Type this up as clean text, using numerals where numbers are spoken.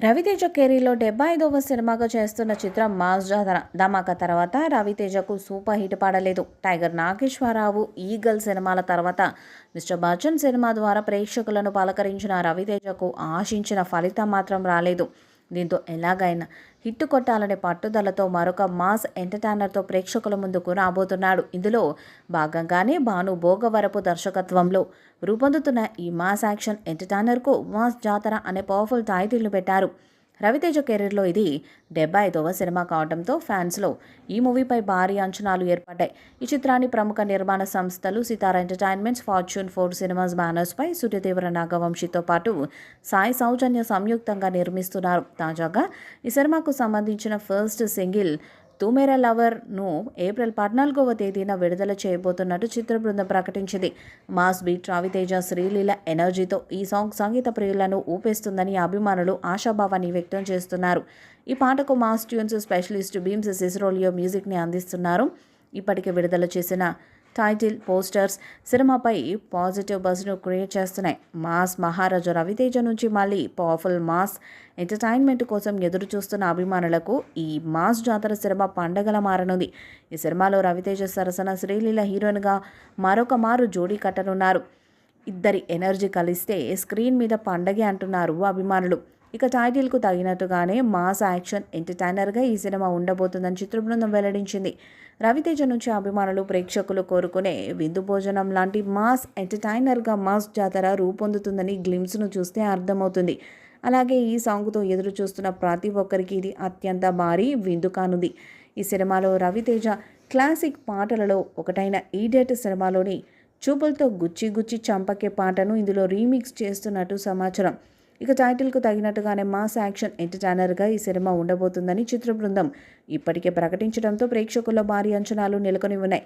రవితేజ కెరీర్‌లో 75వ సినిమాగా చేస్తున్న చిత్రం 'మాస్ ధమాకా' తర్వాత రవితేజకు సూపర్ హిట్ పడలేదు. 'టైగర్ నాగేశ్వరరావు', 'ఈగల్' సినిమాల తర్వాత 'మిస్టర్ బచ్చన్' సినిమా ద్వారా ప్రేక్షకులను పలకరించిన రవితేజకు ఆశించిన ఫలితం మాత్రం రాలేదు. దీంతో ఎలాగైనా హిట్ కొట్టాలనే పట్టుదలతో మరొక మాస్ ఎంటర్‌టైనర్‌తో ప్రేక్షకుల ముందుకు రాబోతున్నాడు. ఇందులో భాగంగానే భాను భోగవరపు దర్శకత్వంలో రూపొందుతున్న ఈ మాస్ యాక్షన్ ఎంటర్‌టైనర్‌కు 'మాస్ జాతర' అనే పవర్‌ఫుల్ టైటిల్‌ను పెట్టారు. రవితేజ కెరీర్‌లో ఇది 75వ సినిమా కావడంతో ఫ్యాన్స్‌లో ఈ మూవీపై భారీ అంచనాలు ఏర్పడ్డాయి. ఈ చిత్రాన్ని ప్రముఖ నిర్మాణ సంస్థలు సితార ఎంటర్‌టైన్మెంట్స్, ఫార్చ్యూన్ 4 సినిమాస్ బ్యానర్స్‌పై సూర్యదేవర నాగవంశితో పాటు సాయి సౌజన్య సంయుక్తంగా నిర్మిస్తున్నారు. తాజాగా ఈ సినిమాకు సంబంధించిన ఫస్ట్ సింగిల్ 'తూ మేరా లవర్'ను ఏప్రిల్ 14వ తేదీన విడుదల చేయబోతున్నట్టు చిత్ర బృందం ప్రకటించింది. మాస్ బీట్ రవితేజ, శ్రీలీల ఎనర్జీతో ఈ సాంగ్ సంగీత ప్రియులను ఊపేస్తుందని అభిమానులు ఆశాభావాన్ని వ్యక్తం చేస్తున్నారు. ఈ పాటకు మాస్ ట్యూన్స్ స్పెషలిస్ట్ బీమ్స్ సిస్రోలియో మ్యూజిక్ని అందిస్తున్నారు. ఇప్పటికే విడుదల చేసిన టైటిల్, పోస్టర్స్ సినిమాపై పాజిటివ్ బజ్ను క్రియేట్ చేస్తున్నాయి. మాస్ మహారాజు రవితేజ నుంచి మళ్ళీ పవర్ఫుల్ మాస్ ఎంటర్టైన్మెంట్ కోసం ఎదురు చూస్తున్న అభిమానులకు ఈ మాస్ జాతర సినిమా పండగల మారనుంది. ఈ సినిమాలో రవితేజ సరసన శ్రీలీల హీరోయిన్గా మరొక మారు జోడీ కట్టనున్నారు. ఇద్దరి ఎనర్జీ కలిస్తే స్క్రీన్ మీద పండగే అంటున్నారు అభిమానులు. ఇక టైటిల్కు తగినట్టుగానే మాస్ యాక్షన్ ఎంటర్టైనర్గా ఈ సినిమా ఉండబోతుందని చిత్ర బృందం వెల్లడించింది. రవితేజ నుంచి అభిమానులు, ప్రేక్షకులు కోరుకునే విందు భోజనం లాంటి మాస్ ఎంటర్టైనర్గా మాస్ జాతర రూపొందుతుందని గ్లిమ్స్ను చూస్తే అర్థమవుతుంది. అలాగే ఈ సాంగ్తో ఎదురు చూస్తున్న ప్రతి ఒక్కరికి ఇది అత్యంత భారీ విందు కానుంది. ఈ సినిమాలో రవితేజ క్లాసిక్ పాటలలో ఒకటైన ఈడియట్ సినిమాలోని చూపులతో గుచ్చి గుచ్చి చంపకే పాటను ఇందులో రీమిక్స్ చేస్తున్నట్టు సమాచారం. ఇక టైటిల్కు తగినట్టుగానే మాస్ యాక్షన్ ఎంటర్టైనర్గా ఈ సినిమా ఉండబోతుందని చిత్ర బృందం ఇప్పటికే ప్రకటించడంతో ప్రేక్షకుల్లో భారీ అంచనాలు నెలకొని ఉన్నాయి.